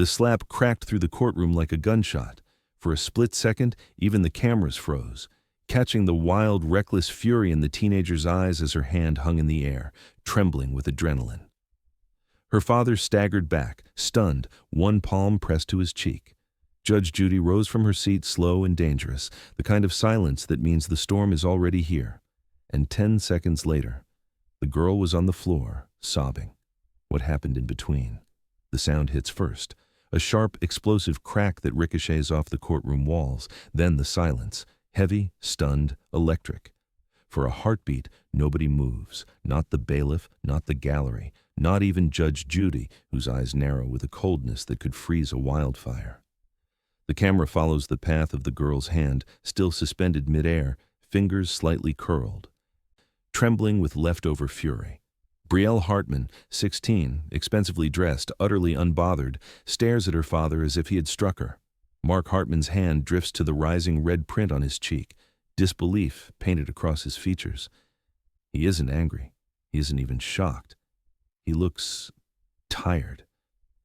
The slap cracked through the courtroom like a gunshot. For a split second, even the cameras froze, catching the wild, reckless fury in the teenager's eyes as her hand hung in the air, trembling with adrenaline. Her father staggered back, stunned, one palm pressed to his cheek. Judge Judy rose from her seat, slow and dangerous, the kind of silence that means the storm is already here. And 10 seconds later, the girl was on the floor, sobbing. What happened in between? The sound hits first, a sharp, explosive crack that ricochets off the courtroom walls, then the silence, heavy, stunned, electric. For a heartbeat, nobody moves, not the bailiff, not the gallery, not even Judge Judy, whose eyes narrow with a coldness that could freeze a wildfire. The camera follows the path of the girl's hand, still suspended midair, fingers slightly curled. Trembling with leftover fury, Brielle Hartman, 16, expensively dressed, utterly unbothered, stares at her father as if he had struck her. Mark Hartman's hand drifts to the rising red print on his cheek, disbelief painted across his features. He isn't angry. He isn't even shocked. He looks tired.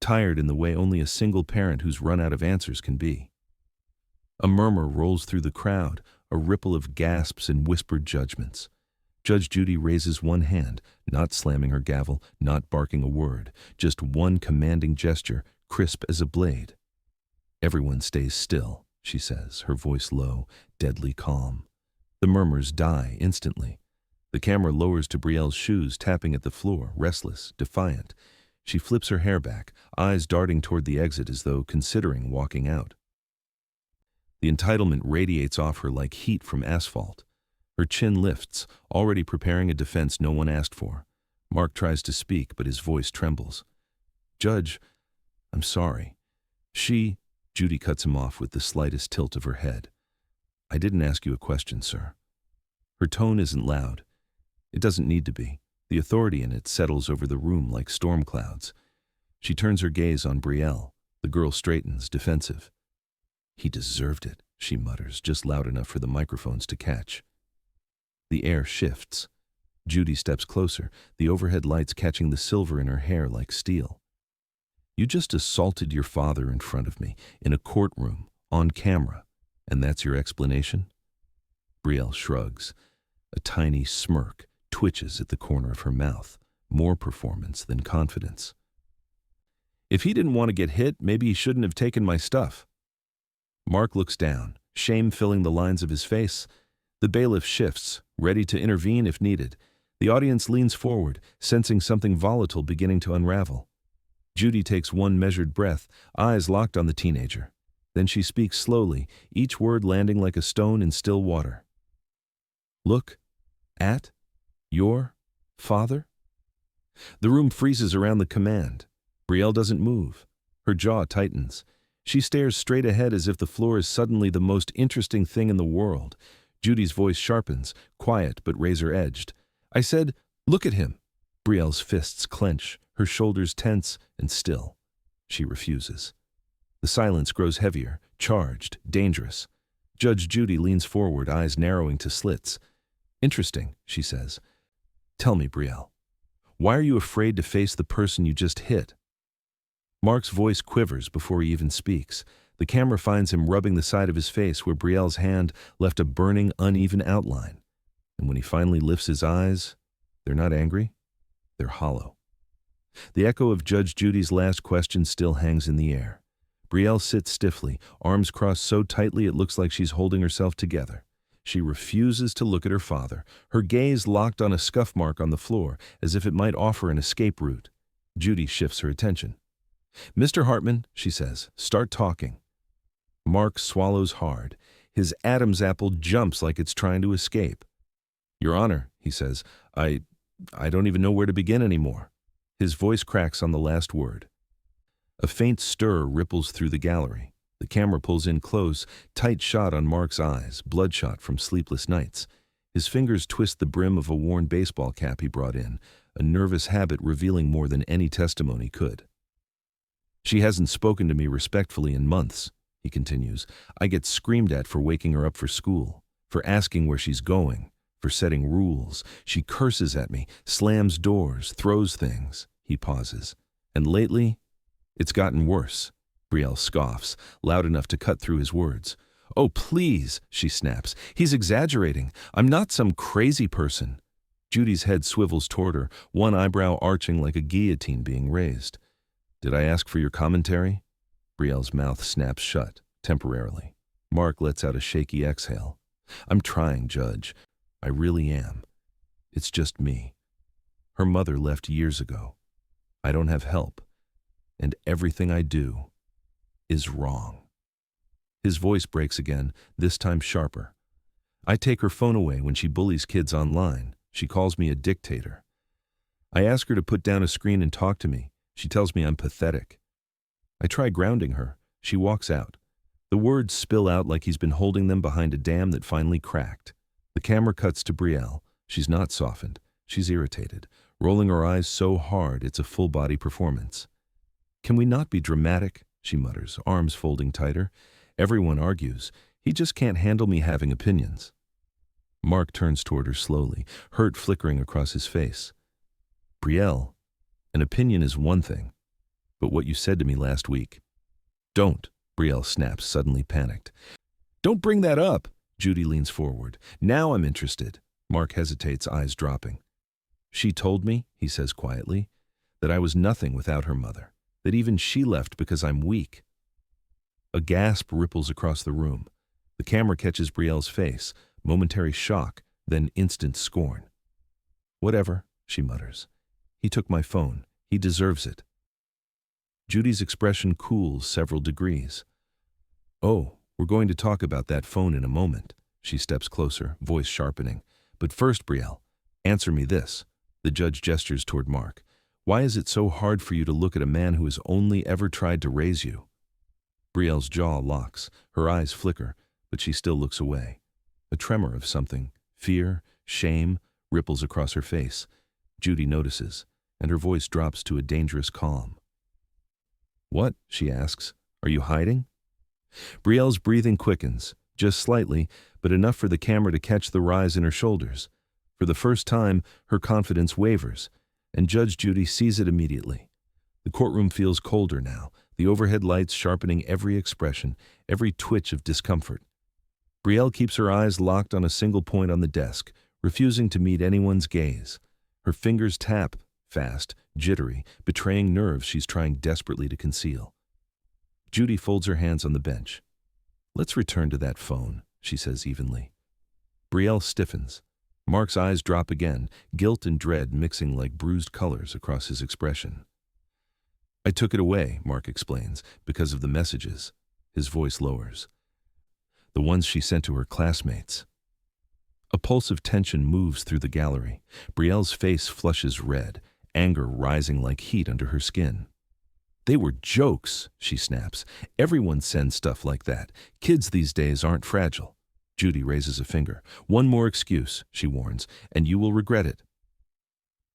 Tired in the way only a single parent who's run out of answers can be. A murmur rolls through the crowd, a ripple of gasps and whispered judgments. Judge Judy raises one hand, not slamming her gavel, not barking a word, just one commanding gesture, crisp as a blade. "Everyone stays still," she says, her voice low, deadly calm. The murmurs die instantly. The camera lowers to Brielle's shoes, tapping at the floor, restless, defiant. She flips her hair back, eyes darting toward the exit as though considering walking out. The entitlement radiates off her like heat from asphalt. Her chin lifts, already preparing a defense no one asked for. Mark tries to speak, but his voice trembles. "Judge, I'm sorry." Judy cuts him off with the slightest tilt of her head. "I didn't ask you a question, sir." Her tone isn't loud. It doesn't need to be. The authority in it settles over the room like storm clouds. She turns her gaze on Brielle. The girl straightens, defensive. "He deserved it," she mutters, just loud enough for the microphones to catch. The air shifts. Judy steps closer, the overhead lights catching the silver in her hair like steel. "You just assaulted your father in front of me, in a courtroom, on camera, and that's your explanation?" Brielle shrugs. A tiny smirk twitches at the corner of her mouth, more performance than confidence. "If he didn't want to get hit, maybe he shouldn't have taken my stuff." Mark looks down, shame filling the lines of his face. The bailiff shifts, ready to intervene if needed. The audience leans forward, sensing something volatile beginning to unravel. Judy takes one measured breath, eyes locked on the teenager. Then she speaks slowly, each word landing like a stone in still water. "Look at your father?" The room freezes around the command. Brielle doesn't move. Her jaw tightens. She stares straight ahead as if the floor is suddenly the most interesting thing in the world. Judy's voice sharpens, quiet but razor-edged. "I said, look at him." Brielle's fists clench, her shoulders tense and still. She refuses. The silence grows heavier, charged, dangerous. Judge Judy leans forward, eyes narrowing to slits. "Interesting," she says. "Tell me, Brielle, why are you afraid to face the person you just hit?" Mark's voice quivers before he even speaks. The camera finds him rubbing the side of his face where Brielle's hand left a burning, uneven outline. And when he finally lifts his eyes, they're not angry, they're hollow. The echo of Judge Judy's last question still hangs in the air. Brielle sits stiffly, arms crossed so tightly it looks like she's holding herself together. She refuses to look at her father, her gaze locked on a scuff mark on the floor, as if it might offer an escape route. Judy shifts her attention. "Mr. Hartman," she says, "start talking." Mark swallows hard. His Adam's apple jumps like it's trying to escape. "Your Honor," he says, I don't even know where to begin anymore." His voice cracks on the last word. A faint stir ripples through the gallery. The camera pulls in close, tight shot on Mark's eyes, bloodshot from sleepless nights. His fingers twist the brim of a worn baseball cap he brought in, a nervous habit revealing more than any testimony could. "She hasn't spoken to me respectfully in months," he continues. "I get screamed at for waking her up for school, for asking where she's going, for setting rules. She curses at me, slams doors, throws things." He pauses. "And lately, it's gotten worse." Brielle scoffs, loud enough to cut through his words. "Oh, please," she snaps. "He's exaggerating. I'm not some crazy person." Judy's head swivels toward her, one eyebrow arching like a guillotine being raised. "Did I ask for your commentary?" Brielle's mouth snaps shut, temporarily. Mark lets out a shaky exhale. "I'm trying, Judge. I really am. It's just me. Her mother left years ago. I don't have help. And everything I do is wrong." His voice breaks again, this time sharper. "I take her phone away when she bullies kids online. She calls me a dictator. I ask her to put down a screen and talk to me. She tells me I'm pathetic. I try grounding her. She walks out. The words spill out like he's been holding them behind a dam that finally cracked. The camera cuts to Brielle. She's not softened. She's irritated, rolling her eyes so hard it's a full-body performance. "Can we not be dramatic?" she mutters, arms folding tighter. "Everyone argues. He just can't handle me having opinions." Mark turns toward her slowly, hurt flickering across his face. "Brielle, an opinion is one thing, but what you said to me last week—" "Don't," Brielle snaps, suddenly panicked. "Don't bring that up." Judy leans forward. "Now I'm interested." Mark hesitates, eyes dropping. "She told me," he says quietly, "that I was nothing without her mother, that even she left because I'm weak." A gasp ripples across the room. The camera catches Brielle's face, momentary shock, then instant scorn. "Whatever," she mutters. "He took my phone. He deserves it." Judy's expression cools several degrees. "Oh, we're going to talk about that phone in a moment." She steps closer, voice sharpening. "But first, Brielle, answer me this." The judge gestures toward Mark. "Why is it so hard for you to look at a man who has only ever tried to raise you?" Brielle's jaw locks, her eyes flicker, but she still looks away. A tremor of something, fear, shame, ripples across her face. Judy notices, and her voice drops to a dangerous calm. "What?" she asks. "Are you hiding?" Brielle's breathing quickens, just slightly, but enough for the camera to catch the rise in her shoulders. For the first time, her confidence wavers, and Judge Judy sees it immediately. The courtroom feels colder now, the overhead lights sharpening every expression, every twitch of discomfort. Brielle keeps her eyes locked on a single point on the desk, refusing to meet anyone's gaze. Her fingers tap, fast, jittery, betraying nerves she's trying desperately to conceal. Judy folds her hands on the bench. "Let's return to that phone," she says evenly. Brielle stiffens. Mark's eyes drop again, guilt and dread mixing like bruised colors across his expression. "I took it away," Mark explains, "because of the messages." His voice lowers. "The ones she sent to her classmates." A pulse of tension moves through the gallery. Brielle's face flushes red, anger rising like heat under her skin. "They were jokes," she snaps. "Everyone sends stuff like that. Kids these days aren't fragile." Judy raises a finger. "One more excuse," she warns, "and you will regret it."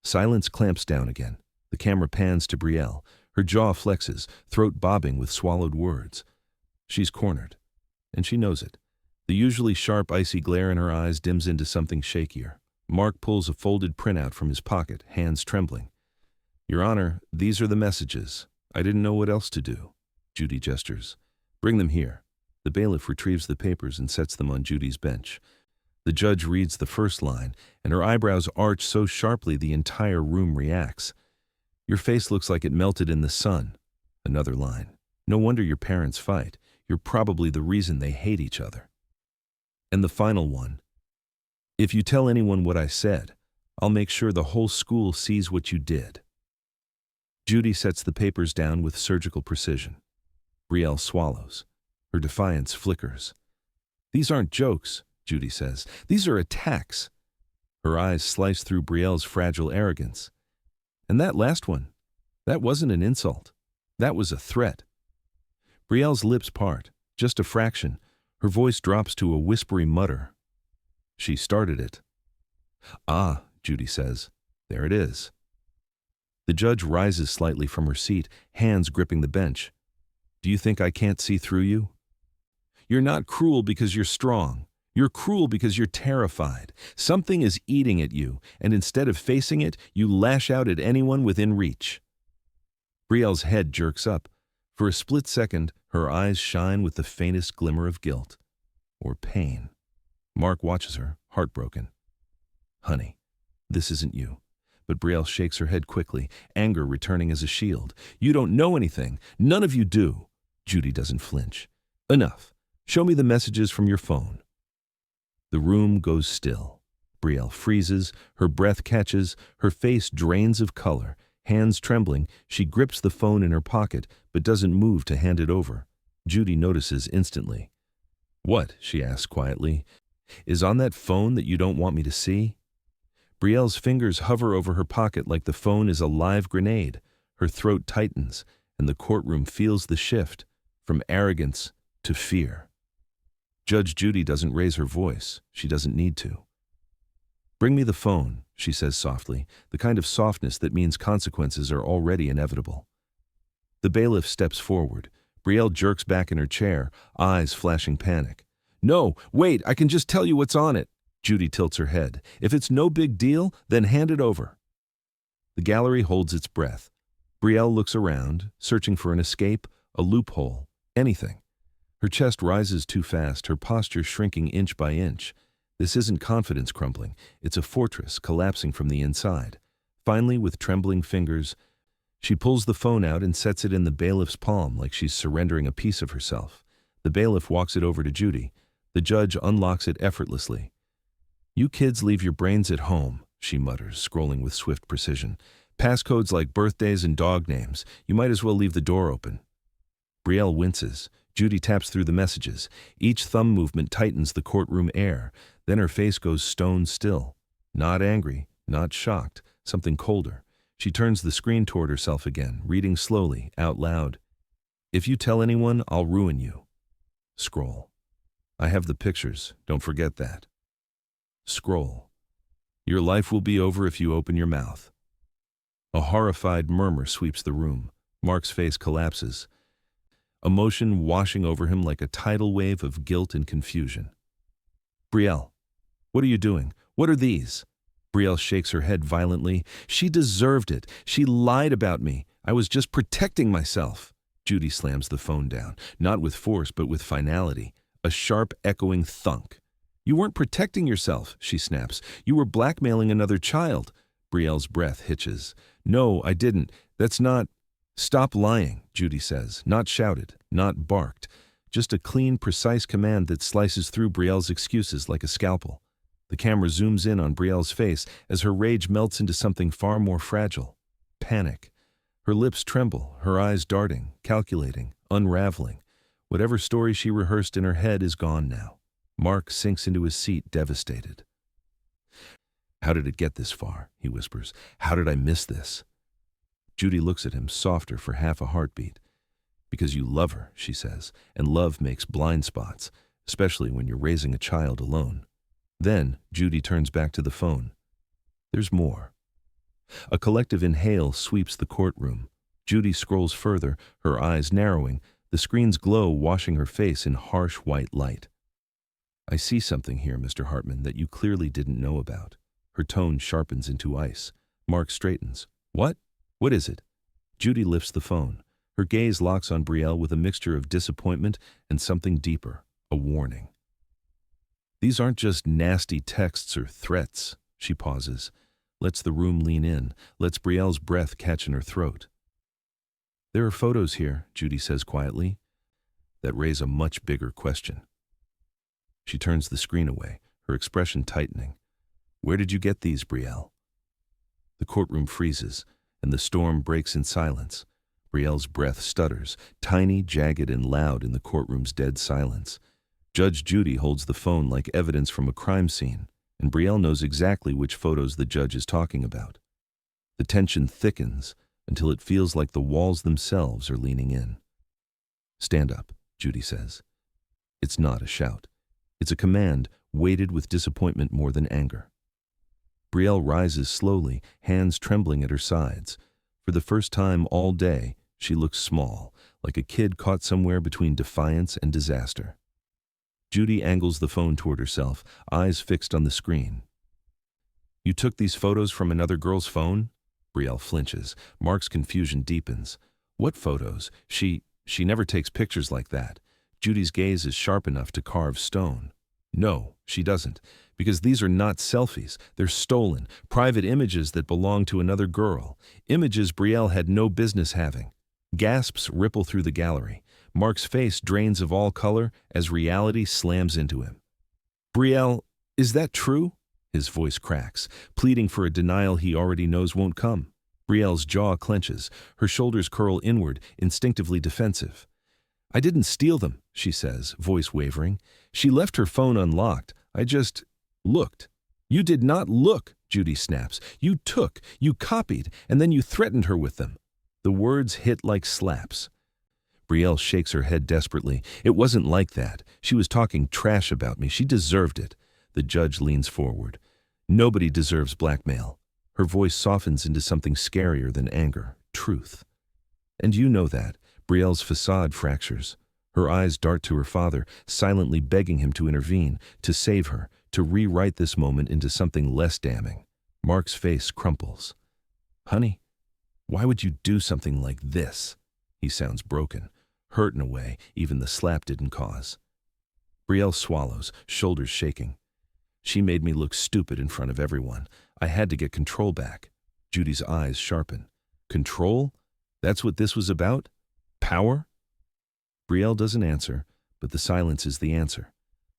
Silence clamps down again. The camera pans to Brielle. Her jaw flexes, throat bobbing with swallowed words. She's cornered, and she knows it. The usually sharp, icy glare in her eyes dims into something shakier. Mark pulls a folded printout from his pocket, hands trembling. "Your Honor, these are the messages. I didn't know what else to do." Judy gestures. "Bring them here." The bailiff retrieves the papers and sets them on Judy's bench. The judge reads the first line, and her eyebrows arch so sharply the entire room reacts. "Your face looks like it melted in the sun." Another line. "No wonder your parents fight. You're probably the reason they hate each other." And the final one. "If you tell anyone what I said, I'll make sure the whole school sees what you did." Judy sets the papers down with surgical precision. Brielle swallows. Her defiance flickers. "These aren't jokes," Judy says. "These are attacks." Her eyes slice through Brielle's fragile arrogance. "And that last one, that wasn't an insult. That was a threat." Brielle's lips part, just a fraction. Her voice drops to a whispery mutter. "She started it." "Ah," Judy says. "There it is." The judge rises slightly from her seat, hands gripping the bench. "Do you think I can't see through you? You're not cruel because you're strong. You're cruel because you're terrified. Something is eating at you, and instead of facing it, you lash out at anyone within reach." Brielle's head jerks up. For a split second, her eyes shine with the faintest glimmer of guilt. Or pain. Mark watches her, heartbroken. Honey, this isn't you. But Brielle shakes her head quickly, anger returning as a shield. You don't know anything. None of you do. Judy doesn't flinch. Enough. Show me the messages from your phone. The room goes still. Brielle freezes, her breath catches, her face drains of color. Hands trembling, she grips the phone in her pocket, but doesn't move to hand it over. Judy notices instantly. What, she asks quietly, is on that phone that you don't want me to see? Brielle's fingers hover over her pocket like the phone is a live grenade. Her throat tightens, and the courtroom feels the shift, from arrogance to fear. Judge Judy doesn't raise her voice. She doesn't need to. Bring me the phone, she says softly, the kind of softness that means consequences are already inevitable. The bailiff steps forward. Brielle jerks back in her chair, eyes flashing panic. No, wait, I can just tell you what's on it. Judy tilts her head. If it's no big deal, then hand it over. The gallery holds its breath. Brielle looks around, searching for an escape, a loophole, anything. Her chest rises too fast, her posture shrinking inch by inch. This isn't confidence crumbling, it's a fortress collapsing from the inside. Finally, with trembling fingers, she pulls the phone out and sets it in the bailiff's palm like she's surrendering a piece of herself. The bailiff walks it over to Judy. The judge unlocks it effortlessly. You kids leave your brains at home, she mutters, scrolling with swift precision. Passcodes like birthdays and dog names. You might as well leave the door open. Brielle winces. Judy taps through the messages. Each thumb movement tightens the courtroom air. Then her face goes stone still. Not angry, not shocked, something colder. She turns the screen toward herself again, reading slowly, out loud. If you tell anyone, I'll ruin you. Scroll. I have the pictures, don't forget that. Scroll. Your life will be over if you open your mouth. A horrified murmur sweeps the room. Mark's face collapses, emotion washing over him like a tidal wave of guilt and confusion. Brielle, what are you doing? What are these? Brielle shakes her head violently. She deserved it. She lied about me. I was just protecting myself. Judy slams the phone down, not with force but with finality. A sharp, echoing thunk. You weren't protecting yourself, she snaps. You were blackmailing another child. Brielle's breath hitches. No, I didn't. That's not... Stop lying, Judy says. Not shouted, not barked. Just a clean, precise command that slices through Brielle's excuses like a scalpel. The camera zooms in on Brielle's face as her rage melts into something far more fragile. Panic. Her lips tremble, her eyes darting, calculating, unraveling. Whatever story she rehearsed in her head is gone now. Mark sinks into his seat, devastated. How did it get this far? He whispers. How did I miss this? Judy looks at him, softer for half a heartbeat. Because you love her, she says, and love makes blind spots, especially when you're raising a child alone. Then, Judy turns back to the phone. There's more. A collective inhale sweeps the courtroom. Judy scrolls further, her eyes narrowing, the screen's glow washing her face in harsh white light. I see something here, Mr. Hartman, that you clearly didn't know about. Her tone sharpens into ice. Mark straightens. What? What is it? Judy lifts the phone. Her gaze locks on Brielle with a mixture of disappointment and something deeper, a warning. These aren't just nasty texts or threats. She pauses, lets the room lean in, lets Brielle's breath catch in her throat. There are photos here, Judy says quietly, that raise a much bigger question. She turns the screen away, her expression tightening. Where did you get these, Brielle? The courtroom freezes, and the storm breaks in silence. Brielle's breath stutters, tiny, jagged, and loud in the courtroom's dead silence. Judge Judy holds the phone like evidence from a crime scene, and Brielle knows exactly which photos the judge is talking about. The tension thickens until it feels like the walls themselves are leaning in. Stand up, Judy says. It's not a shout. It's a command weighted with disappointment more than anger. Brielle rises slowly, hands trembling at her sides. For the first time all day, she looks small, like a kid caught somewhere between defiance and disaster. Judy angles the phone toward herself, eyes fixed on the screen. You took these photos from another girl's phone? Brielle flinches. Mark's confusion deepens. What photos? She never takes pictures like that. Judy's gaze is sharp enough to carve stone. No, she doesn't, because these are not selfies. They're stolen, private images that belong to another girl. Images Brielle had no business having. Gasps ripple through the gallery. Mark's face drains of all color as reality slams into him. Brielle, is that true? His voice cracks, pleading for a denial he already knows won't come. Brielle's jaw clenches. Her shoulders curl inward, instinctively defensive. I didn't steal them, she says, voice wavering. She left her phone unlocked. I just looked. You did not look, Judy snaps. You took, you copied, and then you threatened her with them. The words hit like slaps. Brielle shakes her head desperately. It wasn't like that. She was talking trash about me. She deserved it. The judge leans forward. Nobody deserves blackmail. Her voice softens into something scarier than anger, truth. And you know that. Brielle's facade fractures. Her eyes dart to her father, silently begging him to intervene, to save her, to rewrite this moment into something less damning. Mark's face crumples. Honey, why would you do something like this? He sounds broken, hurt in a way even the slap didn't cause. Brielle swallows, shoulders shaking. She made me look stupid in front of everyone. I had to get control back. Judy's eyes sharpen. Control? That's what this was about? Power? Brielle doesn't answer, but the silence is the answer.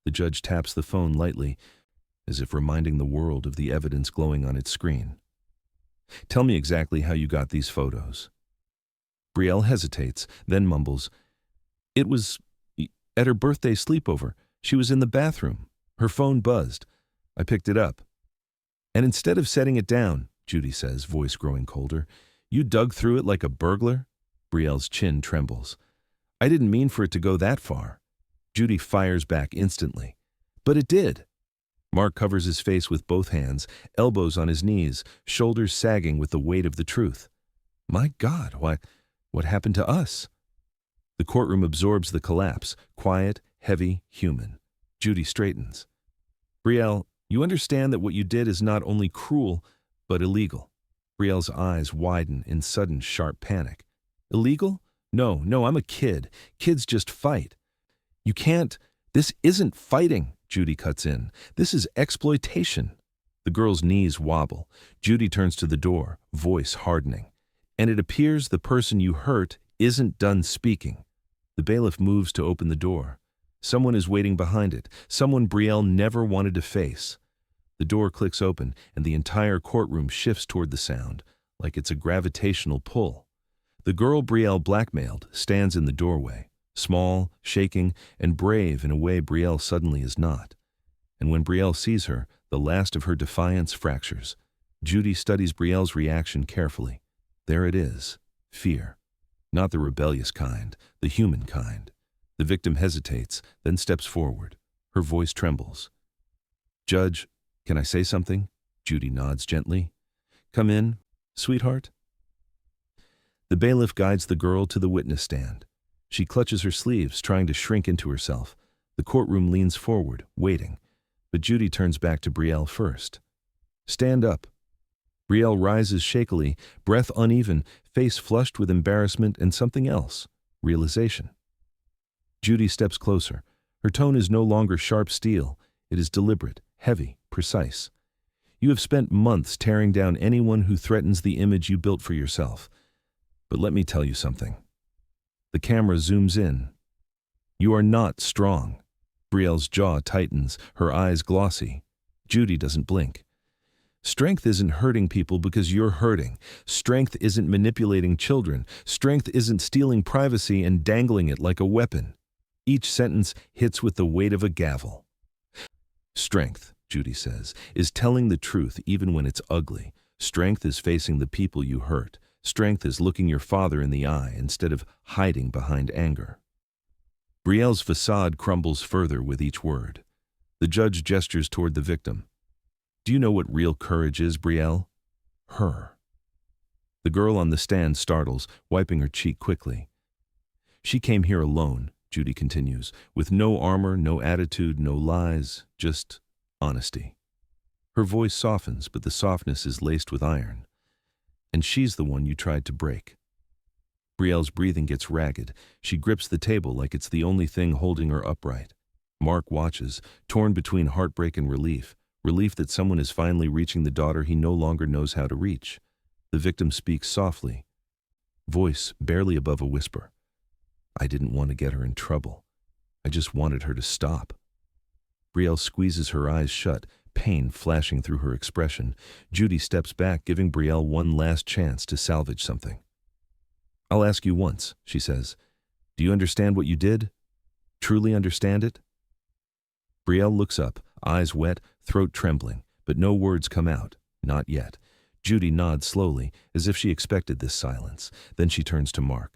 The judge taps the phone lightly, as if reminding the world of the evidence glowing on its screen. Tell me exactly how you got these photos. Brielle hesitates, then mumbles. It was at her birthday sleepover. She was in the bathroom. Her phone buzzed. I picked it up. And instead of setting it down, Judy says, voice growing colder, you dug through it like a burglar? Brielle's chin trembles. I didn't mean for it to go that far. Judy fires back instantly. But it did. Mark covers his face with both hands, elbows on his knees, shoulders sagging with the weight of the truth. My God, what happened to us? The courtroom absorbs the collapse, quiet, heavy, human. Judy straightens. Brielle, you understand that what you did is not only cruel, but illegal. Brielle's eyes widen in sudden, sharp panic. Illegal? No, I'm a kid. Kids just fight. You can't. This isn't fighting, Judy cuts in. This is exploitation. The girl's knees wobble. Judy turns to the door, voice hardening. And it appears the person you hurt isn't done speaking. The bailiff moves to open the door. Someone is waiting behind it, someone Brielle never wanted to face. The door clicks open, and the entire courtroom shifts toward the sound, like it's a gravitational pull. The girl Brielle blackmailed stands in the doorway, small, shaking, and brave in a way Brielle suddenly is not. And when Brielle sees her, the last of her defiance fractures. Judy studies Brielle's reaction carefully. There it is, fear. Not the rebellious kind, the human kind. The victim hesitates, then steps forward. Her voice trembles. Judge, can I say something? Judy nods gently. Come in, sweetheart. The bailiff guides the girl to the witness stand. She clutches her sleeves, trying to shrink into herself. The courtroom leans forward, waiting. But Judy turns back to Brielle first. Stand up. Brielle rises shakily, breath uneven, face flushed with embarrassment and something else, realization. Judy steps closer. Her tone is no longer sharp steel. It is deliberate, heavy, precise. You have spent months tearing down anyone who threatens the image you built for yourself. But let me tell you something. The camera zooms in. You are not strong. Brielle's jaw tightens, her eyes glossy. Judy doesn't blink. Strength isn't hurting people because you're hurting. Strength isn't manipulating children. Strength isn't stealing privacy and dangling it like a weapon. Each sentence hits with the weight of a gavel. Strength, Judy says, is telling the truth even when it's ugly. Strength is facing the people you hurt. Strength is looking your father in the eye instead of hiding behind anger. Brielle's facade crumbles further with each word. The judge gestures toward the victim. Do you know what real courage is, Brielle? Her. The girl on the stand startles, wiping her cheek quickly. She came here alone, Judy continues, with no armor, no attitude, no lies, just honesty. Her voice softens, but the softness is laced with iron. And she's the one you tried to break. Brielle's breathing gets ragged. She grips the table like it's the only thing holding her upright. Mark watches, torn between heartbreak and relief. Relief that someone is finally reaching the daughter he no longer knows how to reach. The victim speaks softly, voice barely above a whisper. I didn't want to get her in trouble. I just wanted her to stop. Brielle squeezes her eyes shut, pain flashing through her expression. Judy steps back, giving Brielle one last chance to salvage something. I'll ask you once, she says. Do you understand what you did? Truly understand it? Brielle looks up, eyes wet, throat trembling, but no words come out. Not yet. Judy nods slowly, as if she expected this silence. Then she turns to Mark.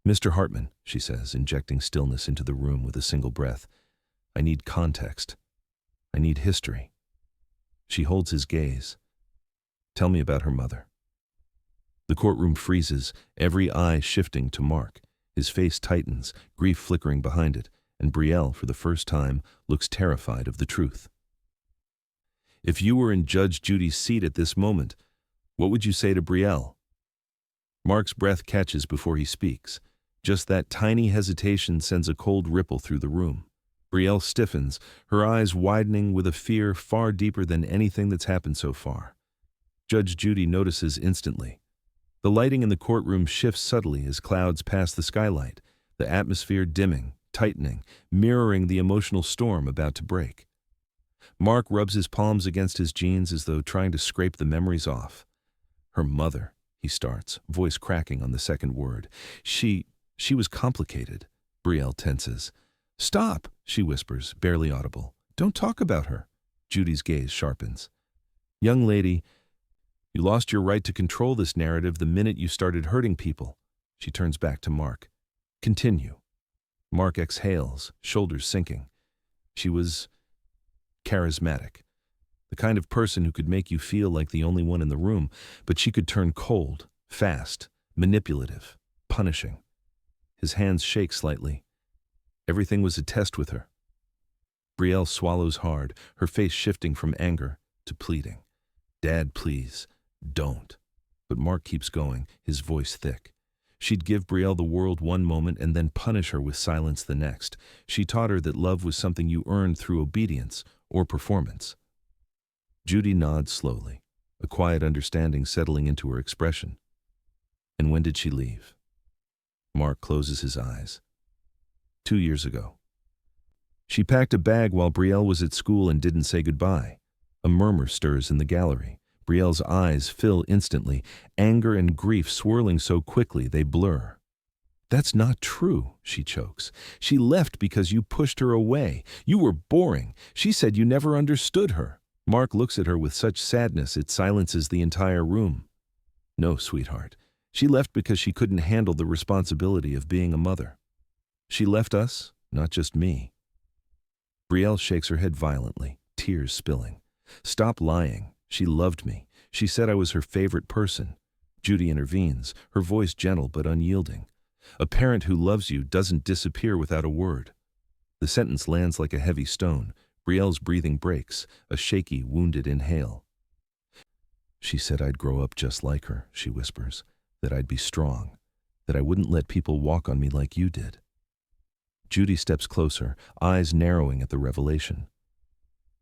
Mr. Hartman, she says, injecting stillness into the room with a single breath. I need context. I need history. She holds his gaze. Tell me about her mother. The courtroom freezes, every eye shifting to Mark. His face tightens, grief flickering behind it, and Brielle, for the first time, looks terrified of the truth. If you were in Judge Judy's seat at this moment, what would you say to Brielle? Mark's breath catches before he speaks. Just that tiny hesitation sends a cold ripple through the room. Brielle stiffens, her eyes widening with a fear far deeper than anything that's happened so far. Judge Judy notices instantly. The lighting in the courtroom shifts subtly as clouds pass the skylight, the atmosphere dimming, tightening, mirroring the emotional storm about to break. Mark rubs his palms against his jeans as though trying to scrape the memories off. Her mother, he starts, voice cracking on the second word. She was complicated. Brielle tenses. Stop, she whispers, barely audible. Don't talk about her. Judy's gaze sharpens. Young lady, you lost your right to control this narrative the minute you started hurting people. She turns back to Mark. Continue. Mark exhales, shoulders sinking. She was charismatic. The kind of person who could make you feel like the only one in the room, but she could turn cold, fast, manipulative, punishing. His hands shake slightly. Everything was a test with her. Brielle swallows hard, her face shifting from anger to pleading. Dad, please, don't. But Mark keeps going, his voice thick. She'd give Brielle the world one moment and then punish her with silence the next. She taught her that love was something you earned through obedience or performance. Judy nods slowly, a quiet understanding settling into her expression. And when did she leave? Mark closes his eyes. 2 years ago. She packed a bag while Brielle was at school and didn't say goodbye. A murmur stirs in the gallery. Brielle's eyes fill instantly, anger and grief swirling so quickly they blur. That's not true, she chokes. She left because you pushed her away. You were boring. She said you never understood her. Mark looks at her with such sadness it silences the entire room. No, sweetheart. She left because she couldn't handle the responsibility of being a mother. She left us, not just me. Brielle shakes her head violently, tears spilling. Stop lying. She loved me. She said I was her favorite person. Judy intervenes, her voice gentle but unyielding. A parent who loves you doesn't disappear without a word. The sentence lands like a heavy stone. Brielle's breathing breaks, a shaky, wounded inhale. She said I'd grow up just like her, she whispers, that I'd be strong, that I wouldn't let people walk on me like you did. Judy steps closer, eyes narrowing at the revelation.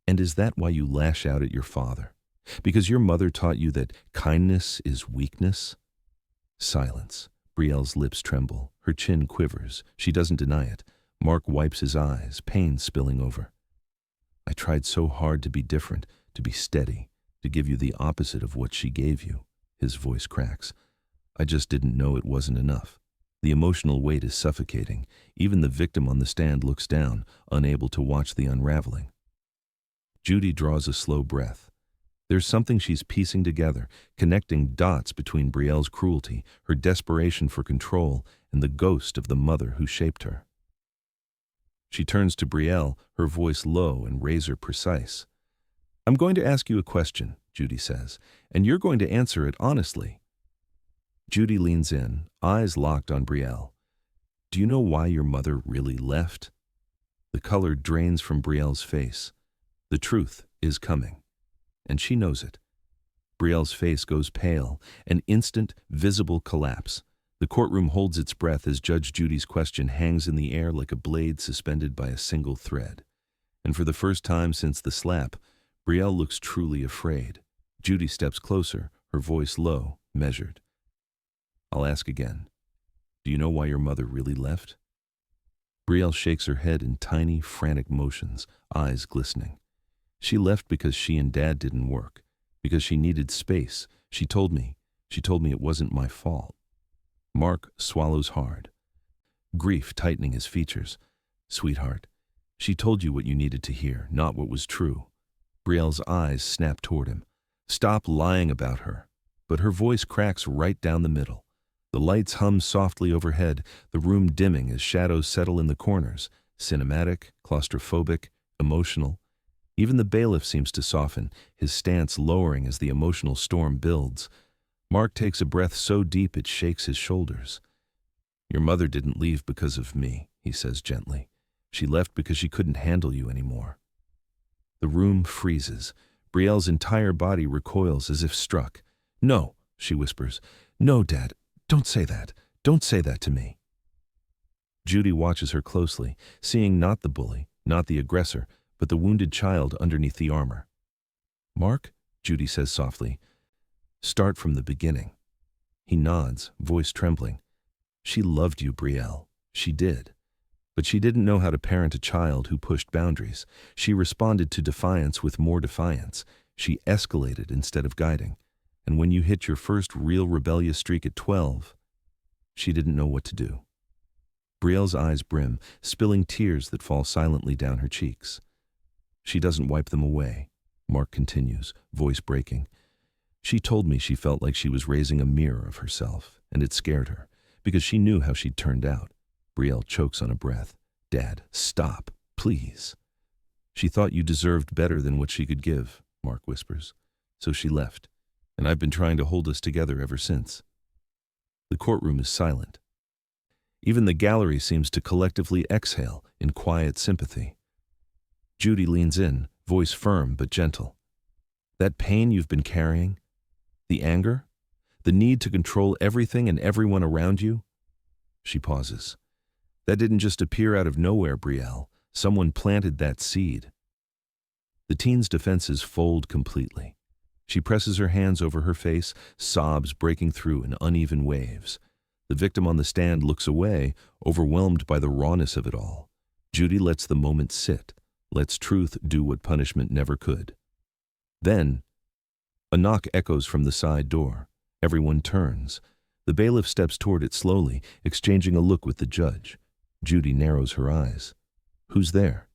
And is that why you lash out at your father? Because your mother taught you that kindness is weakness? Silence. Brielle's lips tremble. Her chin quivers. She doesn't deny it. Mark wipes his eyes, pain spilling over. I tried so hard to be different, to be steady, to give you the opposite of what she gave you. His voice cracks. I just didn't know it wasn't enough. The emotional weight is suffocating. Even the victim on the stand looks down, unable to watch the unraveling. Judy draws a slow breath. There's something she's piecing together, connecting dots between Brielle's cruelty, her desperation for control, and the ghost of the mother who shaped her. She turns to Brielle, her voice low and razor precise. I'm going to ask you a question, Judy says, and you're going to answer it honestly. Judy leans in, eyes locked on Brielle. Do you know why your mother really left? The color drains from Brielle's face. The truth is coming, and she knows it. Brielle's face goes pale, an instant, visible collapse. The courtroom holds its breath as Judge Judy's question hangs in the air like a blade suspended by a single thread. And for the first time since the slap, Brielle looks truly afraid. Judy steps closer, her voice low, measured. "I'll ask again. Do you know why your mother really left?" Brielle shakes her head in tiny, frantic motions, eyes glistening. "She left because she and Dad didn't work, because she needed space. She told me it wasn't my fault." Mark swallows hard, grief tightening his features. "Sweetheart, she told you what you needed to hear, not what was true." Brielle's eyes snap toward him. "Stop lying about her." But her voice cracks right down the middle. The lights hum softly overhead, the room dimming as shadows settle in the corners, cinematic, claustrophobic, emotional. Even the bailiff seems to soften, his stance lowering as the emotional storm builds. Mark takes a breath so deep it shakes his shoulders. "Your mother didn't leave because of me," he says gently. "She left because she couldn't handle you anymore." The room freezes. Brielle's entire body recoils as if struck. "No," she whispers. "No, Dad. Don't say that. Don't say that to me." Judy watches her closely, seeing not the bully, not the aggressor, but the wounded child underneath the armor. "Mark," Judy says softly, "start from the beginning." He nods, voice trembling. "She loved you, Brielle. She did. But she didn't know how to parent a child who pushed boundaries. She responded to defiance with more defiance. She escalated instead of guiding. And when you hit your first real rebellious streak at 12, she didn't know what to do." Brielle's eyes brim, spilling tears that fall silently down her cheeks. She doesn't wipe them away. Mark continues, voice breaking. "She told me she felt like she was raising a mirror of herself, and it scared her, because she knew how she'd turned out." Brielle chokes on a breath. "Dad, stop, please." "She thought you deserved better than what she could give," Mark whispers. "So she left. And I've been trying to hold us together ever since." The courtroom is silent. Even the gallery seems to collectively exhale in quiet sympathy. Judy leans in, voice firm but gentle. "That pain you've been carrying, the anger, the need to control everything and everyone around you." She pauses. "That didn't just appear out of nowhere, Brielle. Someone planted that seed." The teen's defenses fold completely. She presses her hands over her face, sobs breaking through in uneven waves. The victim on the stand looks away, overwhelmed by the rawness of it all. Judy lets the moment sit, lets truth do what punishment never could. Then, a knock echoes from the side door. Everyone turns. The bailiff steps toward it slowly, exchanging a look with the judge. Judy narrows her eyes. "Who's there?"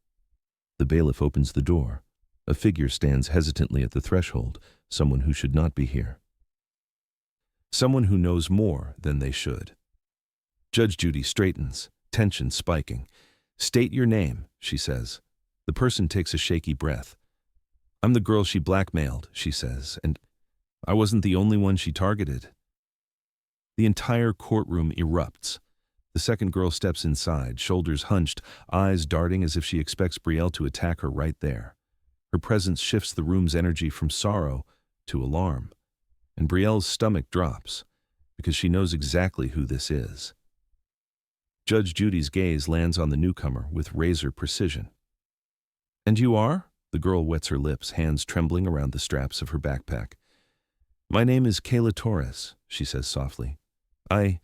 The bailiff opens the door. A figure stands hesitantly at the threshold, someone who should not be here. Someone who knows more than they should. Judge Judy straightens, tension spiking. "State your name," she says. The person takes a shaky breath. "I'm the girl she blackmailed," she says, "and I wasn't the only one she targeted." The entire courtroom erupts. The second girl steps inside, shoulders hunched, eyes darting as if she expects Brielle to attack her right there. Her presence shifts the room's energy from sorrow to alarm. And Brielle's stomach drops, because she knows exactly who this is. Judge Judy's gaze lands on the newcomer with razor precision. "And you are?" The girl wets her lips, hands trembling around the straps of her backpack. "My name is Kayla Torres," she says softly. I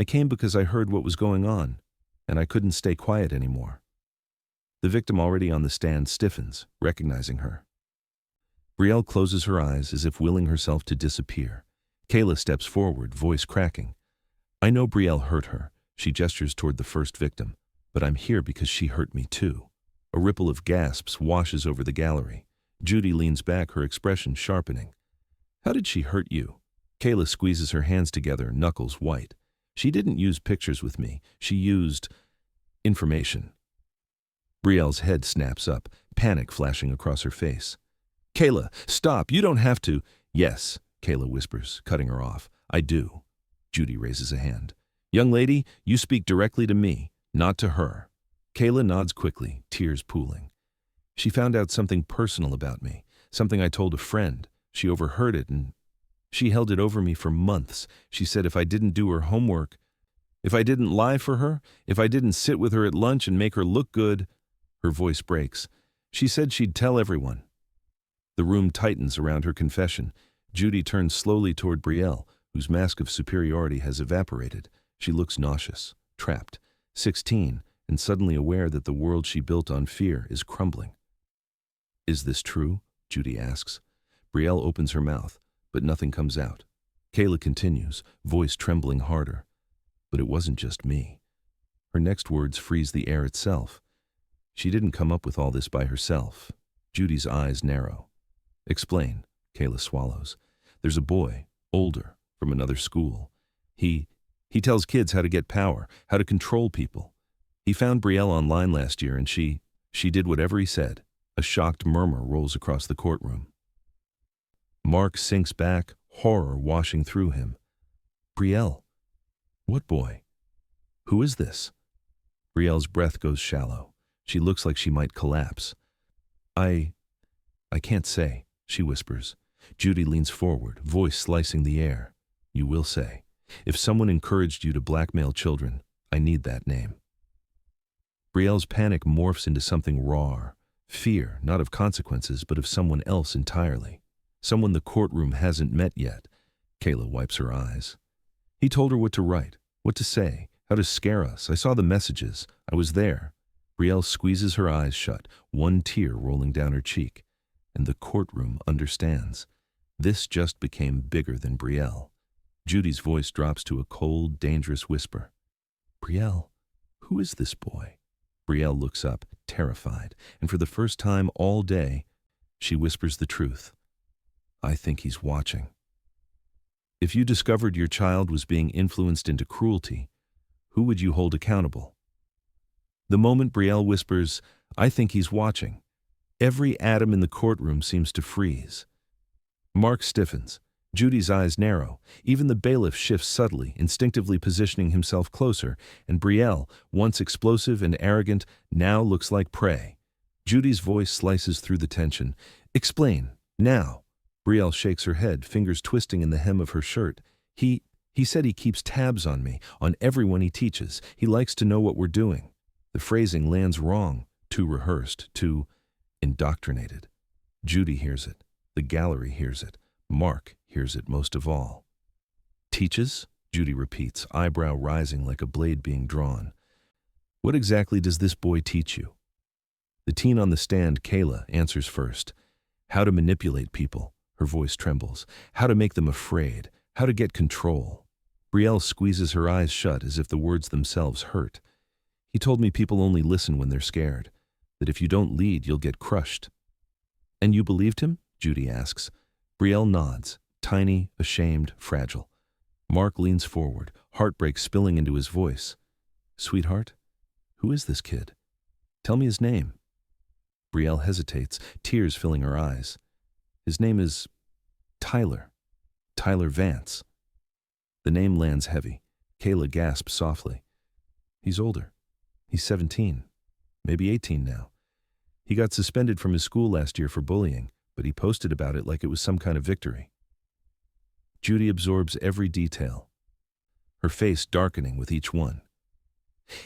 came because I heard what was going on, and I couldn't stay quiet anymore." The victim already on the stand stiffens, recognizing her. Brielle closes her eyes as if willing herself to disappear. Kayla steps forward, voice cracking. "I know Brielle hurt her," she gestures toward the first victim, "but I'm here because she hurt me too." A ripple of gasps washes over the gallery. Judy leans back, her expression sharpening. "How did she hurt you?" Kayla squeezes her hands together, knuckles white. "She didn't use pictures with me. She used information." Brielle's head snaps up, panic flashing across her face. "Kayla, stop, you don't have to." "Yes," Kayla whispers, cutting her off. "I do." Judy raises a hand. "Young lady, you speak directly to me, not to her." Kayla nods quickly, tears pooling. "She found out something personal about me, something I told a friend. She overheard it and She held it over me for months. She said if I didn't do her homework, if I didn't lie for her, if I didn't sit with her at lunch and make her look good. Her voice breaks. She said she'd tell everyone. The room tightens around her confession. Judy turns slowly toward Brielle, whose mask of superiority has evaporated. She looks nauseous, trapped, 16, and suddenly aware that the world she built on fear is crumbling. Is this true? Judy asks. Brielle opens her mouth, but nothing comes out. Kayla continues, voice trembling harder. But it wasn't just me. Her next words freeze the air itself. She didn't come up with all this by herself. Judy's eyes narrow. Explain, Kayla swallows. There's a boy, older, from another school. He tells kids how to get power, how to control people. He found Brielle online last year and she did whatever he said. A shocked murmur rolls across the courtroom. Mark sinks back, horror washing through him. Brielle. What boy? Who is this? Brielle's breath goes shallow. She looks like she might collapse. I can't say, she whispers. Judy leans forward, voice slicing the air. You will say. If someone encouraged you to blackmail children, I need that name. Brielle's panic morphs into something raw. Fear, not of consequences, but of someone else entirely. Someone the courtroom hasn't met yet. Kayla wipes her eyes. He told her what to write, what to say, how to scare us. I saw the messages. I was there. Brielle squeezes her eyes shut, one tear rolling down her cheek. And the courtroom understands. This just became bigger than Brielle. Judy's voice drops to a cold, dangerous whisper. Brielle, who is this boy? Brielle looks up, terrified, and for the first time all day, she whispers the truth. I think he's watching. If you discovered your child was being influenced into cruelty, who would you hold accountable? The moment Brielle whispers, I think he's watching, every atom in the courtroom seems to freeze. Mark stiffens. Judy's eyes narrow. Even the bailiff shifts subtly, instinctively positioning himself closer, and Brielle, once explosive and arrogant, now looks like prey. Judy's voice slices through the tension. Explain, now. Brielle shakes her head, fingers twisting in the hem of her shirt. He said he keeps tabs on me, on everyone he teaches. He likes to know what we're doing. The phrasing lands wrong, too rehearsed, too indoctrinated. Judy hears it. The gallery hears it. Mark hears it most of all. Teaches? Judy repeats, eyebrow rising like a blade being drawn. What exactly does this boy teach you? The teen on the stand, Kayla, answers first. How to manipulate people. Her voice trembles. How to make them afraid. How to get control. Brielle squeezes her eyes shut as if the words themselves hurt. He told me people only listen when they're scared. That if you don't lead, you'll get crushed. And you believed him? Judy asks. Brielle nods, tiny, ashamed, fragile. Mark leans forward, heartbreak spilling into his voice. Sweetheart, who is this kid? Tell me his name. Brielle hesitates, tears filling her eyes. His name is Tyler. Tyler Vance. The name lands heavy. Kayla gasps softly. He's older. He's 17, maybe 18 now. He got suspended from his school last year for bullying, but he posted about it like it was some kind of victory. Judy absorbs every detail, her face darkening with each one.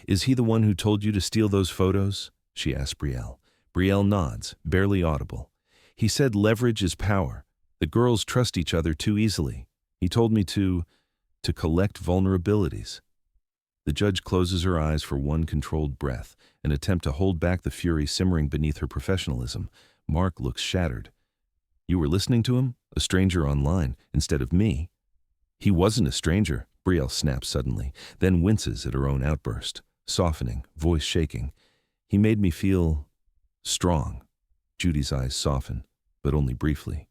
Is he the one who told you to steal those photos? She asks Brielle. Brielle nods, barely audible. He said leverage is power. The girls trust each other too easily. He told me to collect vulnerabilities. The judge closes her eyes for one controlled breath, an attempt to hold back the fury simmering beneath her professionalism. Mark looks shattered. You were listening to him? A stranger online, instead of me. He wasn't a stranger, Brielle snaps suddenly, then winces at her own outburst, softening, voice shaking. He made me feel strong. Judy's eyes soften, but only briefly.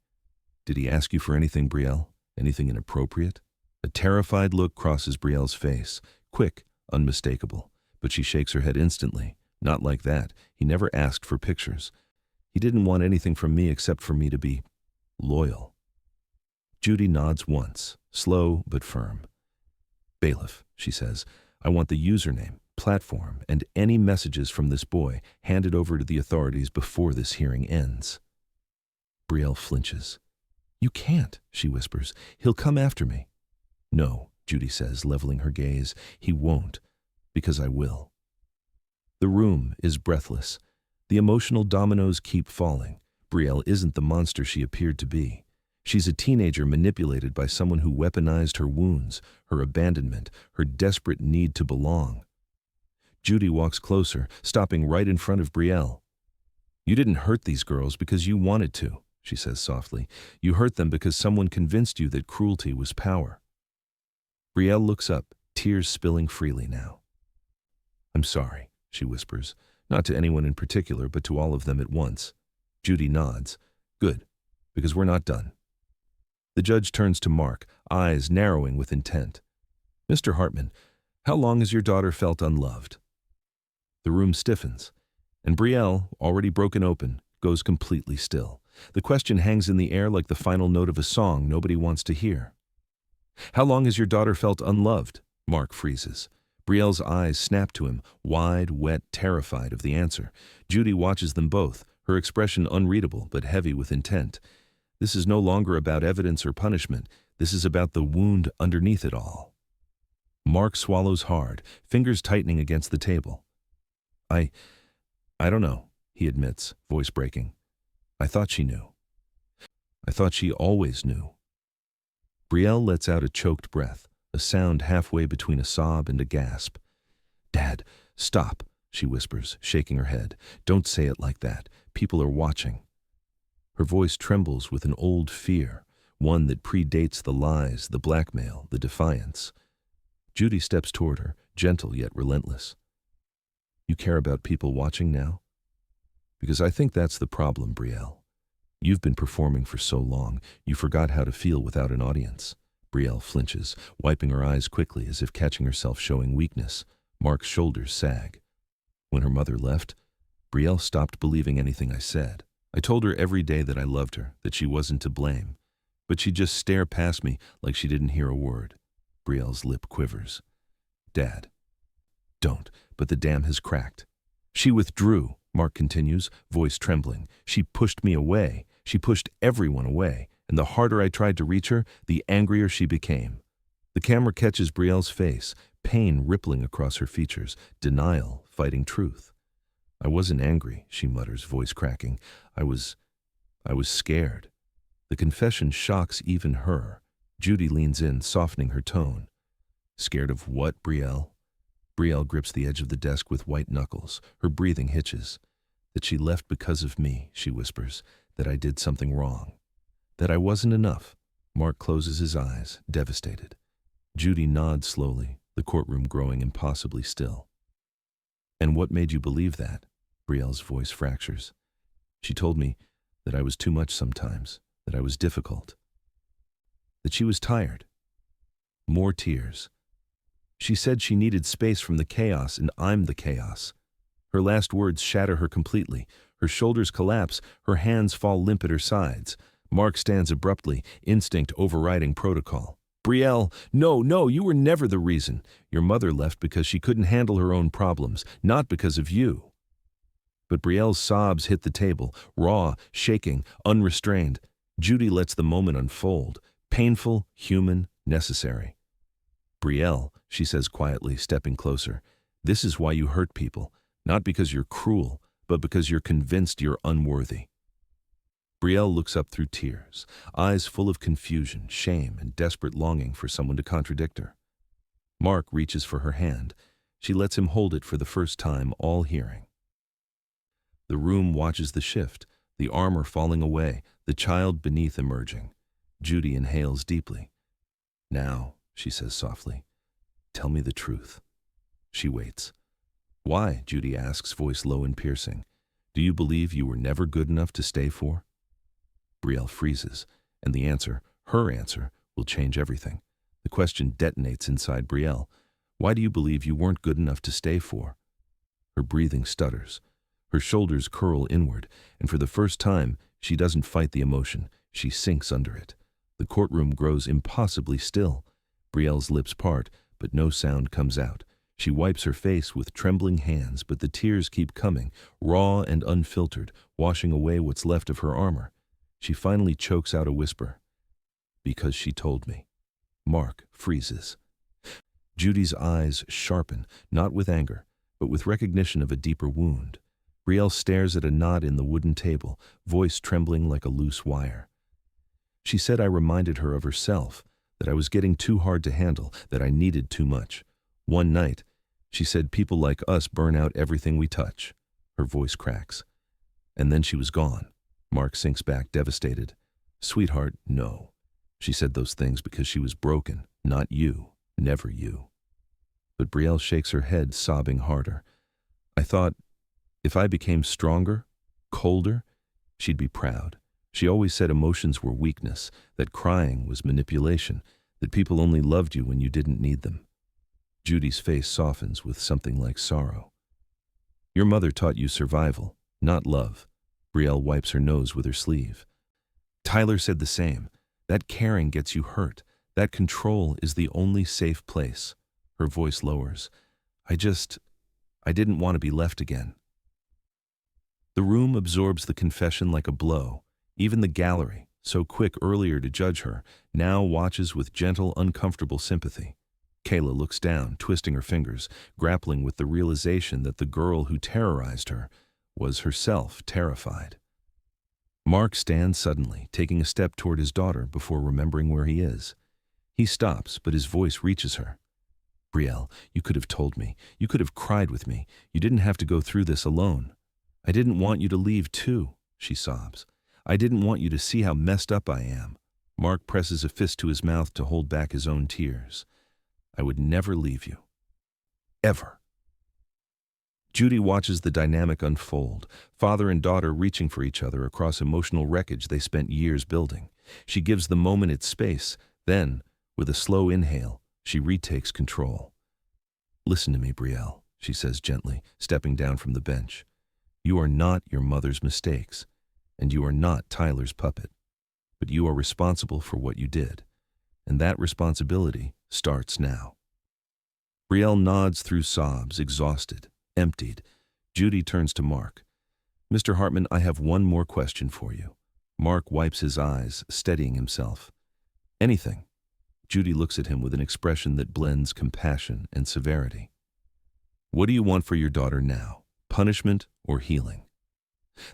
Did he ask you for anything, Brielle? Anything inappropriate? A terrified look crosses Brielle's face, quick, unmistakable, but she shakes her head instantly. Not like that. He never asked for pictures. He didn't want anything from me except for me to be loyal. Judy nods once, slow but firm. Bailiff, she says, I want the username, platform, and any messages from this boy handed over to the authorities before this hearing ends. Brielle flinches. You can't, she whispers. He'll come after me. No, Judy says, leveling her gaze. He won't, because I will. The room is breathless. The emotional dominoes keep falling. Brielle isn't the monster she appeared to be. She's a teenager manipulated by someone who weaponized her wounds, her abandonment, her desperate need to belong. Judy walks closer, stopping right in front of Brielle. You didn't hurt these girls because you wanted to, she says softly. You hurt them because someone convinced you that cruelty was power. Brielle looks up, tears spilling freely now. I'm sorry, she whispers, not to anyone in particular, but to all of them at once. Judy nods. Good, because we're not done. The judge turns to Mark, eyes narrowing with intent. Mr. Hartman, how long has your daughter felt unloved? The room stiffens, and Brielle, already broken open, goes completely still. The question hangs in the air like the final note of a song nobody wants to hear. How long has your daughter felt unloved? Mark freezes. Brielle's eyes snap to him, wide, wet, terrified of the answer. Judy watches them both, her expression unreadable but heavy with intent. This is no longer about evidence or punishment. This is about the wound underneath it all. Mark swallows hard, fingers tightening against the table. I don't know, he admits, voice breaking. I thought she knew. I thought she always knew. Brielle lets out a choked breath, a sound halfway between a sob and a gasp. Dad, stop, she whispers, shaking her head. Don't say it like that. People are watching. Her voice trembles with an old fear, one that predates the lies, the blackmail, the defiance. Judy steps toward her, gentle yet relentless. You care about people watching now? Because I think that's the problem, Brielle. You've been performing for so long, you forgot how to feel without an audience. Brielle flinches, wiping her eyes quickly as if catching herself showing weakness. Mark's shoulders sag. When her mother left, Brielle stopped believing anything I said. I told her every day that I loved her, that she wasn't to blame. But she'd just stare past me like she didn't hear a word. Brielle's lip quivers. Dad. Don't, but the dam has cracked. She withdrew, Mark continues, voice trembling. She pushed me away. She pushed everyone away. And the harder I tried to reach her, the angrier she became. The camera catches Brielle's face, pain rippling across her features, denial fighting truth. I wasn't angry, she mutters, voice cracking. I was scared. The confession shocks even her. Judy leans in, softening her tone. Scared of what, Brielle? Brielle grips the edge of the desk with white knuckles. Her breathing hitches. That she left because of me, she whispers. That I did something wrong. That I wasn't enough. Mark closes his eyes, devastated. Judy nods slowly, the courtroom growing impossibly still. And what made you believe that? Brielle's voice fractures. She told me that I was too much sometimes, that I was difficult. That she was tired. More tears. She said she needed space from the chaos, and I'm the chaos. Her last words shatter her completely. Her shoulders collapse, her hands fall limp at her sides. Mark stands abruptly, instinct overriding protocol. Brielle, no, you were never the reason. Your mother left because she couldn't handle her own problems, not because of you. But Brielle's sobs hit the table, raw, shaking, unrestrained. Judy lets the moment unfold, painful, human, necessary. Brielle, she says quietly, stepping closer, this is why you hurt people, not because you're cruel, but because you're convinced you're unworthy. Brielle looks up through tears, eyes full of confusion, shame, and desperate longing for someone to contradict her. Mark reaches for her hand. She lets him hold it for the first time, all hearing. The room watches the shift, the armor falling away, the child beneath emerging. Judy inhales deeply. Now, she says softly, tell me the truth. She waits. Why? Judy asks, voice low and piercing. Do you believe you were never good enough to stay for? Brielle freezes, and the answer, her answer, will change everything. The question detonates inside Brielle. Why do you believe you weren't good enough to stay for? Her breathing stutters. Her shoulders curl inward, and for the first time, she doesn't fight the emotion. She sinks under it. The courtroom grows impossibly still. Brielle's lips part, but no sound comes out. She wipes her face with trembling hands, but the tears keep coming, raw and unfiltered, washing away what's left of her armor. She finally chokes out a whisper. Because she told me. Mark freezes. Judy's eyes sharpen, not with anger, but with recognition of a deeper wound. Brielle stares at a knot in the wooden table, voice trembling like a loose wire. She said I reminded her of herself, that I was getting too hard to handle, that I needed too much. One night, she said people like us burn out everything we touch. Her voice cracks. And then she was gone. Mark sinks back, devastated. Sweetheart, no. She said those things because she was broken, not you, never you. But Brielle shakes her head, sobbing harder. I thought, if I became stronger, colder, she'd be proud. She always said emotions were weakness, that crying was manipulation, that people only loved you when you didn't need them. Judy's face softens with something like sorrow. Your mother taught you survival, not love. Brielle wipes her nose with her sleeve. Tyler said the same. That caring gets you hurt. That control is the only safe place. Her voice lowers. I didn't want to be left again. The room absorbs the confession like a blow. Even the gallery, so quick earlier to judge her, now watches with gentle, uncomfortable sympathy. Kayla looks down, twisting her fingers, grappling with the realization that the girl who terrorized her was herself terrified. Mark stands suddenly, taking a step toward his daughter before remembering where he is. He stops, but his voice reaches her. Brielle, you could have told me. You could have cried with me. You didn't have to go through this alone. I didn't want you to leave too, she sobs. I didn't want you to see how messed up I am. Mark presses a fist to his mouth to hold back his own tears. I would never leave you. Ever. Judy watches the dynamic unfold, father and daughter reaching for each other across emotional wreckage they spent years building. She gives the moment its space, then, with a slow inhale, she retakes control. Listen to me, Brielle, she says gently, stepping down from the bench. You are not your mother's mistakes, and you are not Tyler's puppet, but you are responsible for what you did, and that responsibility starts now. Brielle nods through sobs, exhausted, emptied. Judy turns to Mark. Mr. Hartman, I have one more question for you. Mark wipes his eyes, steadying himself. Anything. Judy looks at him with an expression that blends compassion and severity. What do you want for your daughter now? Punishment or healing?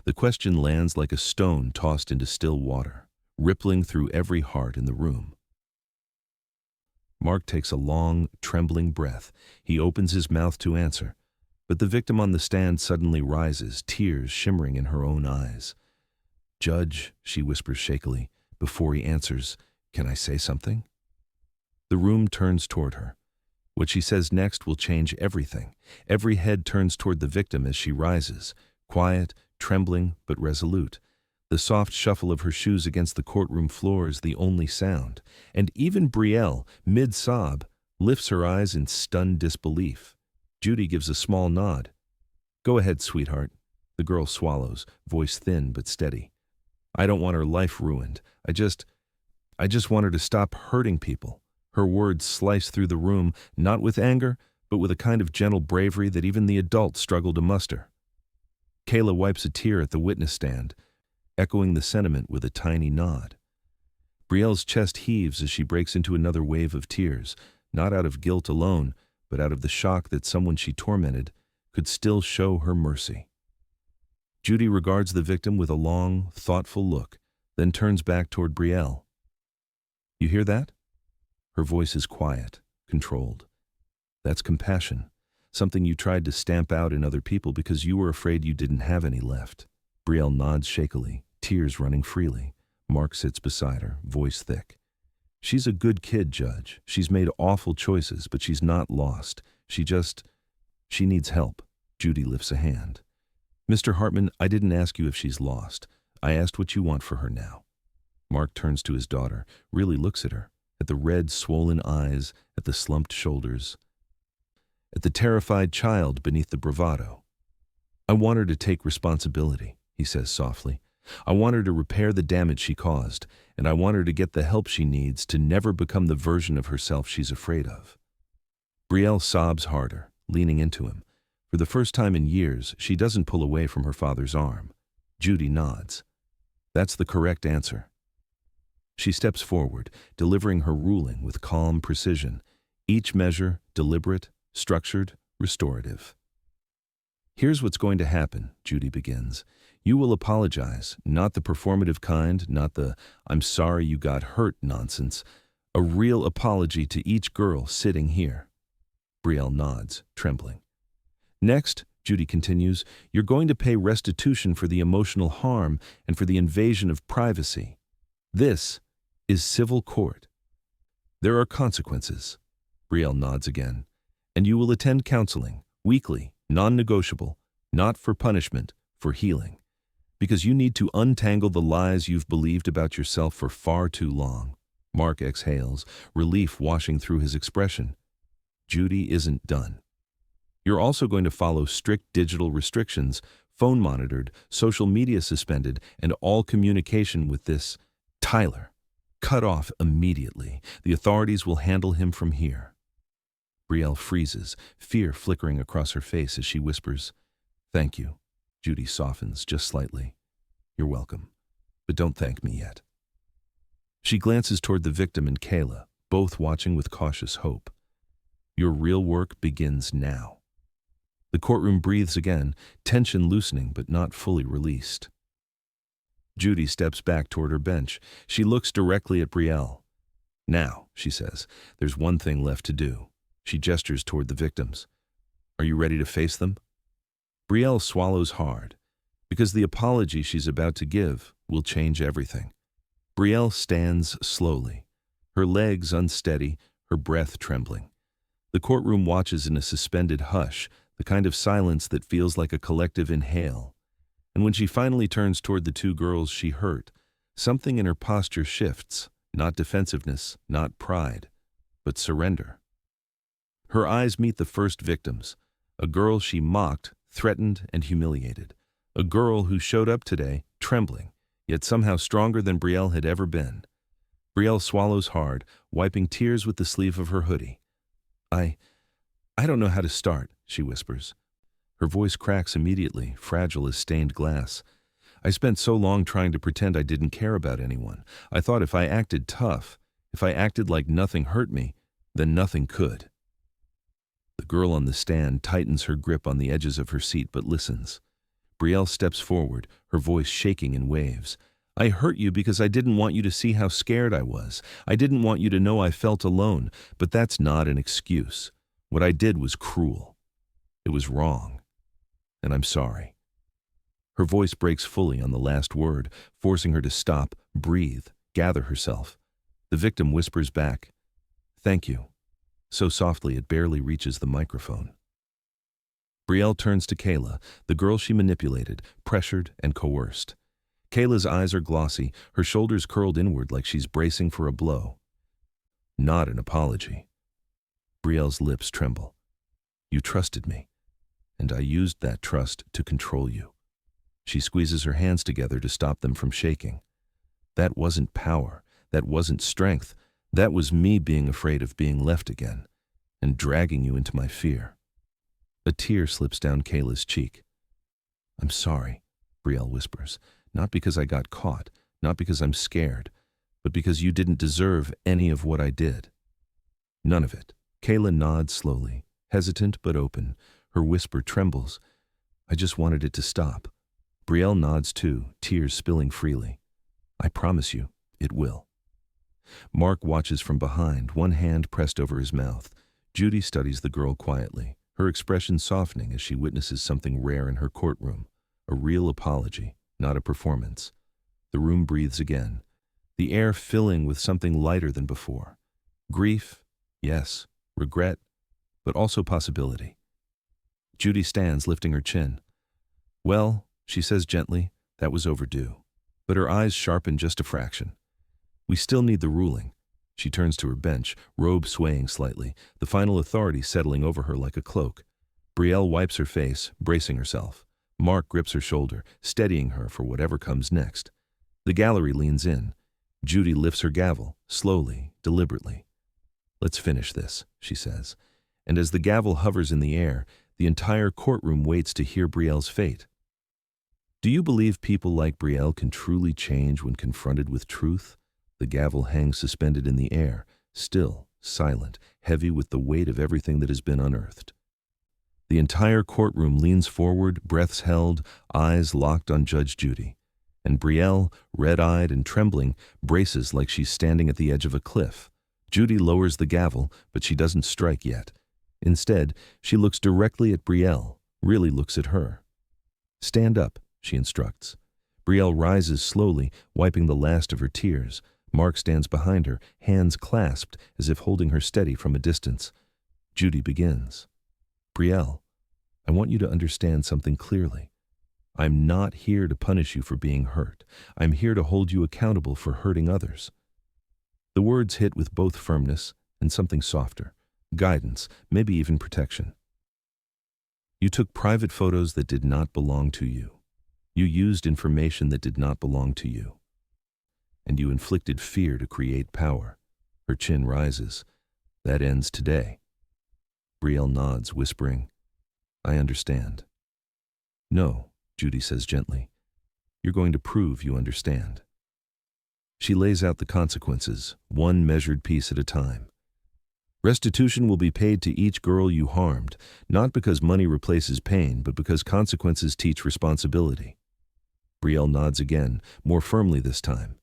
The question lands like a stone tossed into still water, rippling through every heart in the room. Mark takes a long, trembling breath. He opens his mouth to answer, but the victim on the stand suddenly rises, tears shimmering in her own eyes. Judge, she whispers shakily, before he answers, can I say something? The room turns toward her. What she says next will change everything. Every head turns toward the victim as she rises, quiet, trembling, but resolute. The soft shuffle of her shoes against the courtroom floor is the only sound, and even Brielle, mid-sob, lifts her eyes in stunned disbelief. Judy gives a small nod. Go ahead, sweetheart. The girl swallows, voice thin but steady. I don't want her life ruined. I just want her to stop hurting people. Her words slice through the room, not with anger, but with a kind of gentle bravery that even the adults struggle to muster. Kayla wipes a tear at the witness stand, echoing the sentiment with a tiny nod. Brielle's chest heaves as she breaks into another wave of tears, not out of guilt alone, but out of the shock that someone she tormented could still show her mercy. Judy regards the victim with a long, thoughtful look, then turns back toward Brielle. You hear that? Her voice is quiet, controlled. That's compassion, something you tried to stamp out in other people because you were afraid you didn't have any left. Brielle nods shakily, tears running freely. Mark sits beside her, voice thick. She's a good kid, Judge. She's made awful choices, but she's not lost. She needs help. Judy lifts a hand. Mr. Hartman, I didn't ask you if she's lost. I asked what you want for her now. Mark turns to his daughter, really looks at her, at the red, swollen eyes, at the slumped shoulders, at the terrified child beneath the bravado. I want her to take responsibility, he says softly. I want her to repair the damage she caused, and I want her to get the help she needs to never become the version of herself she's afraid of. Brielle sobs harder, leaning into him. For the first time in years, she doesn't pull away from her father's arm. Judy nods. That's the correct answer. She steps forward, delivering her ruling with calm precision, each measure deliberate, structured, restorative. "Here's what's going to happen," Judy begins. "You will apologize, not the performative kind, not the 'I'm sorry you got hurt' nonsense. A real apology to each girl sitting here." Brielle nods, trembling. "Next," Judy continues, "you're going to pay restitution for the emotional harm and for the invasion of privacy. This is civil court. There are consequences." Brielle nods again. "And you will attend counseling, weekly, non-negotiable, not for punishment, for healing. Because you need to untangle the lies you've believed about yourself for far too long." Mark exhales, relief washing through his expression. Judy isn't done. "You're also going to follow strict digital restrictions, phone monitored, social media suspended, and all communication with this Tyler cut off immediately. The authorities will handle him from here." Brielle freezes, fear flickering across her face as she whispers, "Thank you." Judy softens just slightly. "You're welcome, but don't thank me yet." She glances toward the victim and Kayla, both watching with cautious hope. Your real work begins now. The courtroom breathes again, tension loosening but not fully released. Judy steps back toward her bench. She looks directly at Brielle. "Now," she says, "there's one thing left to do." She gestures toward the victims. "Are you ready to face them?" Brielle swallows hard, because the apology she's about to give will change everything. Brielle stands slowly, her legs unsteady, her breath trembling. The courtroom watches in a suspended hush, the kind of silence that feels like a collective inhale. And when she finally turns toward the two girls she hurt, something in her posture shifts, not defensiveness, not pride, but surrender. Her eyes meet the first victims, a girl she mocked, threatened, and humiliated. A girl who showed up today, trembling, yet somehow stronger than Brielle had ever been. Brielle swallows hard, wiping tears with the sleeve of her hoodie. I don't know how to start," she whispers. Her voice cracks immediately, fragile as stained glass. "I spent so long trying to pretend I didn't care about anyone. I thought if I acted tough, if I acted like nothing hurt me, then nothing could." The girl on the stand tightens her grip on the edges of her seat but listens. Brielle steps forward, her voice shaking in waves. "I hurt you because I didn't want you to see how scared I was. I didn't want you to know I felt alone, but that's not an excuse. What I did was cruel. It was wrong. And I'm sorry." Her voice breaks fully on the last word, forcing her to stop, breathe, gather herself. The victim whispers back, "Thank you," so softly it barely reaches the microphone. Brielle turns to Kayla, the girl she manipulated, pressured, and coerced. Kayla's eyes are glossy, her shoulders curled inward like she's bracing for a blow. "Not an apology." Brielle's lips tremble. "You trusted me, and I used that trust to control you." She squeezes her hands together to stop them from shaking. "That wasn't power, that wasn't strength, that was me being afraid of being left again, and dragging you into my fear." A tear slips down Kayla's cheek. "I'm sorry," Brielle whispers, "not because I got caught, not because I'm scared, but because you didn't deserve any of what I did." "None of it." Kayla nods slowly, hesitant but open. Her whisper trembles. "I just wanted it to stop." Brielle nods too, tears spilling freely. "I promise you, it will." Mark watches from behind, one hand pressed over his mouth. Judy studies the girl quietly, her expression softening as she witnesses something rare in her courtroom, a real apology, not a performance. The room breathes again, the air filling with something lighter than before. Grief, yes, regret, but also possibility. Judy stands, lifting her chin. "Well," she says gently, "that was overdue." But her eyes sharpen just a fraction. "We still need the ruling." She turns to her bench, robe swaying slightly, the final authority settling over her like a cloak. Brielle wipes her face, bracing herself. Mark grips her shoulder, steadying her for whatever comes next. The gallery leans in. Judy lifts her gavel, slowly, deliberately. "Let's finish this," she says. And as the gavel hovers in the air, the entire courtroom waits to hear Brielle's fate. Do you believe people like Brielle can truly change when confronted with truth? The gavel hangs suspended in the air, still, silent, heavy with the weight of everything that has been unearthed. The entire courtroom leans forward, breaths held, eyes locked on Judge Judy. And Brielle, red-eyed and trembling, braces like she's standing at the edge of a cliff. Judy lowers the gavel, but she doesn't strike yet. Instead, she looks directly at Brielle, really looks at her. "Stand up," she instructs. Brielle rises slowly, wiping the last of her tears. Mark stands behind her, hands clasped as if holding her steady from a distance. Judy begins. "Brielle, I want you to understand something clearly. I'm not here to punish you for being hurt. I'm here to hold you accountable for hurting others." The words hit with both firmness and something softer, guidance, maybe even protection. "You took private photos that did not belong to you. You used information that did not belong to you. And you inflicted fear to create power." Her chin rises. "That ends today." Brielle nods, whispering, "I understand." "No," Judy says gently. "You're going to prove you understand." She lays out the consequences, one measured piece at a time. "Restitution will be paid to each girl you harmed, not because money replaces pain, but because consequences teach responsibility." Brielle nods again, more firmly this time.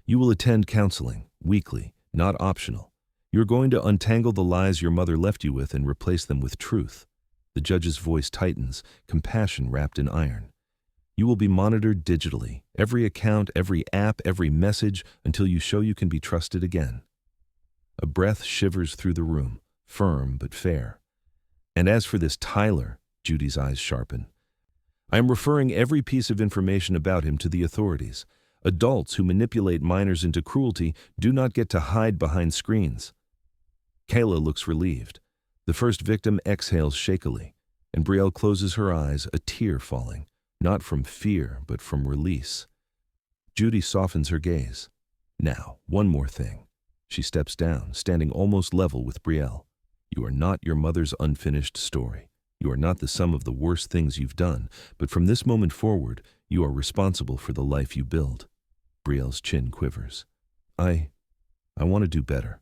"You will attend counseling, weekly, not optional. You're going to untangle the lies your mother left you with and replace them with truth." The judge's voice tightens, compassion wrapped in iron. "You will be monitored digitally, every account, every app, every message, until you show you can be trusted again." A breath shivers through the room, firm but fair. "And as for this Tyler," Judy's eyes sharpen, "I am referring every piece of information about him to the authorities. Adults who manipulate minors into cruelty do not get to hide behind screens." Kayla looks relieved. The first victim exhales shakily, and Brielle closes her eyes, a tear falling, not from fear, but from release. Judy softens her gaze. "Now, one more thing." She steps down, standing almost level with Brielle. "You are not your mother's unfinished story. You are not the sum of the worst things you've done, but from this moment forward, you are responsible for the life you build." Brielle's chin quivers. I want to do better."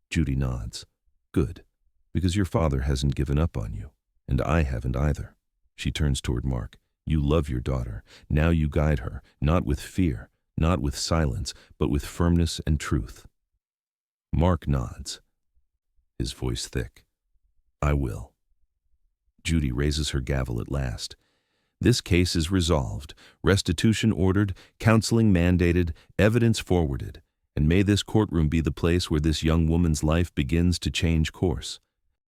Judy nods. "Good, because your father hasn't given up on you, and I haven't either." She turns toward Mark. "You love your daughter. Now you guide her, not with fear, not with silence, but with firmness and truth." Mark nods, his voice thick. "I will." Judy raises her gavel at last. "This case is resolved, restitution ordered, counseling mandated, evidence forwarded, and may this courtroom be the place where this young woman's life begins to change course.